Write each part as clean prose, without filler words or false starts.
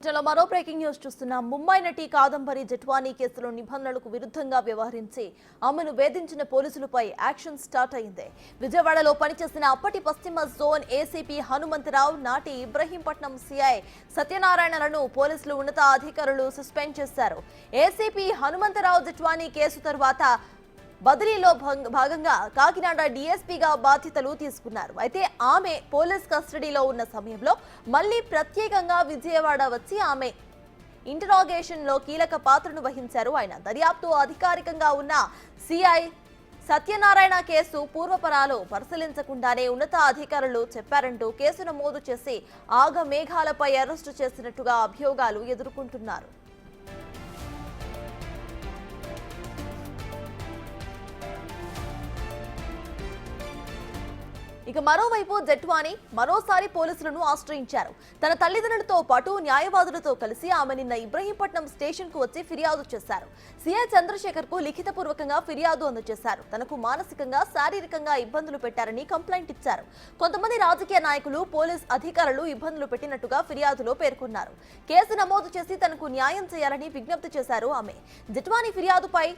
మరో breaking news చూస్తున్నాం. ముంబై నటి కాదంబరి జట్వానీ కేసులో నిబంధనలకు విరుద్ధంగా వ్యవహరించి ఆమెను వేధించిన పోలీసులపై యాక్షన్ స్టార్ట్ అయింది. విజయవాడలో పనిచేసిన అప్పటి పశ్చిమ జోన్ ఏసీపీ హనుమంతరావు, నాటి ఇబ్రహీంపట్నం సీఐ సత్యనారాయణలను పోలీసులు ఉన్నతాధికారులు సస్పెండ్ చేశారు. ఏసీపీ హనుమంతరావు జట్వానీ కేసు తర్వాత బదిలీలో భాగంగా కాకినాడ డీఎస్పీగా బాధ్యతలు తీసుకున్నారు. అయితే ఆమె పోలీస్ కస్టడీలో ఉన్న సమయంలో మళ్లీ ప్రత్యేకంగా విజయవాడ వచ్చి ఆమె ఇంటరాగేషన్ లో కీలక పాత్రను వహించారు. ఆయన దర్యాప్తు అధికారికంగా ఉన్న సిఐ సత్యనారాయణ కేసు పూర్వపరాలు పరిశీలించకుండానే ఉన్నతాధికారులు చెప్పారంటూ కేసు నమోదు చేసి ఆగమేఘాలపై అరెస్టు చేసినట్టుగా అభియోగాలు ఎదుర్కొంటున్నారు. ఇక మరోవైపు జట్వానీ మరోసారి పోలీసులను ఆశ్రయించారు. తన తల్లిదండ్రులతో పాటు న్యాయవాదులతో కలిసి ఆమె నిన్న ఇబ్రహీంపట్నం స్టేషన్ కు వచ్చి ఫిర్యాదు చేశారు. సీఐ చంద్రశేఖర్ కు లిఖితపూర్వకంగా ఫిర్యాదు అందజేశారు. తనకు మానసికంగా, శారీరకంగా ఇబ్బందులు పెట్టారని కంప్లైంట్ ఇచ్చారు. కొంతమంది రాజకీయ నాయకులు, పోలీస్ అధికారులు ఇబ్బందులు పెట్టినట్టుగా ఫిర్యాదులో పేర్కొన్నారు. కేసు నమోదు చేసి తనకు న్యాయం చేయాలని విజ్ఞప్తి చేశారు ఆమె. జట్వానీ ఫిర్యాదుపై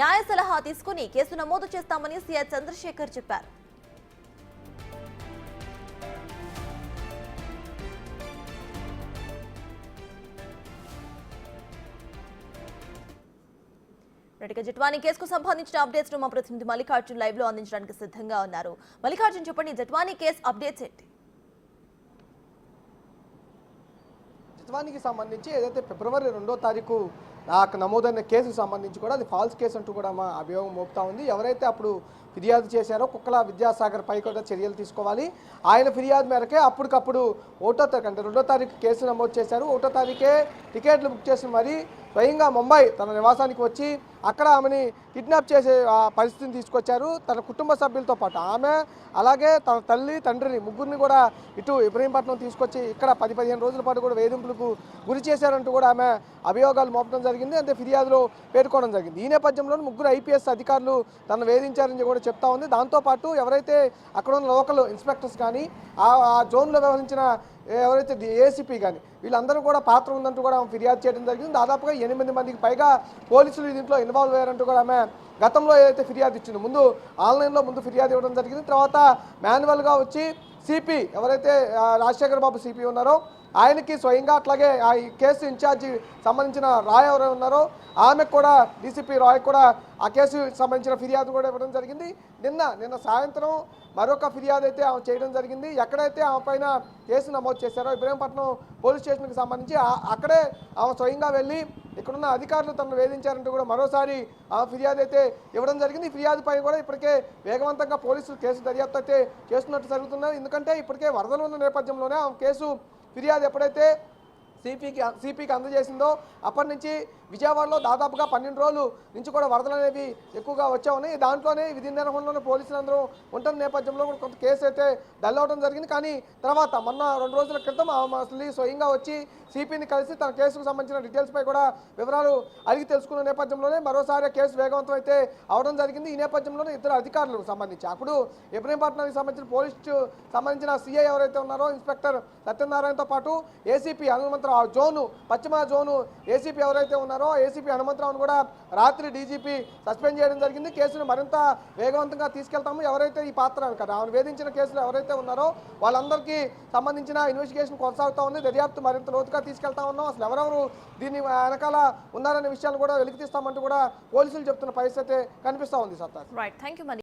న్యాయ సలహా తీసుకుని కేసు నమోదు చేస్తామని సీఐ చంద్రశేఖర్ చెప్పారు. జట్వానీ కేసుకు సంబంధించిన అప్డేట్స్ మా ప్రతినిధి మల్లికార్జున్ లైవ్ లో అందించడానికి సిద్ధంగా ఉన్నారు. మల్లికార్జున్, చెప్పండి, జట్వానీ కేసు అప్డేట్స్ ఏంటి? జట్వానీకి సంబంధించి ఏదైతే ఫిబ్రవరి 2వ తారీఖు నమోదైన కేసుకు సంబంధించి కూడా అది ఫాల్స్ కేసు అంటూ కూడా మా అభియోగం మోపుతా ఉంది. ఎవరైతే అప్పుడు ఫిర్యాదు చేశారో కుక్కల విద్యాసాగర్ పై కూడా చర్యలు తీసుకోవాలి. ఆయన ఫిర్యాదు మేరకే అప్పటికప్పుడు 1వ తారీఖు అంటే 2వ తారీఖు కేసు నమోదు చేశారు. 1వ తారీఖే టికెట్లు బుక్ చేసి మరి స్వయంగా ముంబై తన నివాసానికి వచ్చి అక్కడ ఆమెని కిడ్నాప్ చేసే పరిస్థితిని తీసుకొచ్చారు. తన కుటుంబ సభ్యులతో పాటు ఆమె, అలాగే తన తల్లి, తండ్రిని, ముగ్గురిని కూడా ఇటు ఇబ్రహీంపట్నం తీసుకొచ్చి ఇక్కడ 10-15 రోజుల పాటు కూడా వేధింపులకు గురి చేశారంటూ కూడా ఆమె అభియోగాలు మోపడం జరిగింది. అంటే ఫిర్యాదులో పేర్కొనడం జరిగింది. ఈ నేపథ్యంలో ముగ్గురు ఐపీఎస్ అధికారులు తనను వేధించారని కూడా చెప్తా ఉంది. దాంతోపాటు ఎవరైతే అక్కడ ఉన్న లోకల్ ఇన్స్పెక్టర్స్ కానీ ఆ జోన్లో వ్యవహరించిన ఎవరైతే ఏసీపీ కానీ వీళ్ళందరూ కూడా పాత్ర ఉందంటూ కూడా ఫిర్యాదు చేయడం జరిగింది. దాదాపుగా 8 మందికి పైగా పోలీసులు దీంట్లో ఇన్వాల్వ్ అయ్యారంటూ కూడా ఆమె గతంలో ఏదైతే ఫిర్యాదు ఇచ్చిందో ముందు ఆన్లైన్లో ఫిర్యాదు ఇవ్వడం జరిగింది. తర్వాత మాన్యువల్గా వచ్చి సిపి ఎవరైతే రాజశేఖర్ బాబు సిపి ఉన్నారో ఆయనకి స్వయంగా, అట్లాగే ఆ కేసు ఇన్ఛార్జి సంబంధించిన రాయ్ ఎవరు ఉన్నారో ఆమెకు కూడా డీసీపీ రాయ్ కూడా ఆ కేసు సంబంధించిన ఫిర్యాదు కూడా ఇవ్వడం జరిగింది. నిన్న సాయంత్రం మరొక ఫిర్యాదు అయితే ఆమె చేయడం జరిగింది. ఎక్కడైతే ఆమె పైన కేసు నమోదు చేశారో ఇబ్రహీంపట్నం పోలీస్ స్టేషన్కి సంబంధించి అక్కడే ఆమె స్వయంగా వెళ్ళి ఇక్కడున్న అధికారులు తనను వేధించారంటూ కూడా మరోసారి ఆ ఫిర్యాదు అయితే ఇవ్వడం జరిగింది. ఈ ఫిర్యాదు పై కూడా ఇప్పటికే వేగవంతంగా పోలీసులు కేసు దర్యాప్తు అయితే చేస్తున్నట్టు జరుగుతున్నారు. ఎందుకంటే ఇప్పటికే వరదలు ఉన్న నేపథ్యంలోనే ఆ కేసు ఫిర్యాదు ఎప్పుడైతే సిపికి అందజేసిందో అప్పటి నుంచి విజయవాడలో దాదాపుగా 12 రోజులు నుంచి కూడా వరదలు అనేవి ఎక్కువగా వచ్చా ఉన్నాయి. దాంట్లోనే విధి నిర్వహణలోనే పోలీసులందరూ ఉంటున్న నేపథ్యంలో కూడా కొంత కేసు అయితే డల్ అవడం జరిగింది. కానీ తర్వాత మొన్న 2 రోజుల క్రితం అసలు స్వయంగా వచ్చి సిపిని కలిసి తన కేసుకు సంబంధించిన డీటెయిల్స్ పై కూడా వివరాలు అడిగి తెలుసుకున్న నేపథ్యంలోనే మరోసారి కేసు వేగవంతం అయితే అవడం జరిగింది. ఈ నేపథ్యంలోనే ఇద్దరు అధికారులకు సంబంధించి అప్పుడు ఇబ్రహీంపట్నానికి సంబంధించిన పోలీసు సంబంధించిన సిఐ ఎవరైతే ఉన్నారో ఇన్స్పెక్టర్ సత్యనారాయణతో పాటు ఏసీపీ హనుమంతరావు జోను పశ్చిమ జోను ఏసీపీ ఎవరైతే ఉన్నారో ఏసీపీ హనుమంతరావును కూడా రాత్రి డీజీపీ సస్పెండ్ చేయడం జరిగింది. కేసును మరింత వేగవంతంగా తీసుకెళ్తాము. ఎవరైతే ఈ పాత్ర కదా ఆమెను వేధించిన కేసులు ఎవరైతే ఉన్నారో వాళ్ళందరికీ సంబంధించిన ఇన్వెస్టిగేషన్ కొనసాగుతూ ఉంది. దర్యాప్తు మరింత లోతుగా తీసుకెళ్తా ఉన్నాం. అసలు ఎవరెవరు దీన్ని వెనకాల ఉన్నారనే విషయాన్ని కూడా వెలికి తీస్తామంటూ కూడా పోలీసులు చెప్తున్న పరిస్థితి కనిపిస్తూ ఉంది. సత్తా. Right, thank you.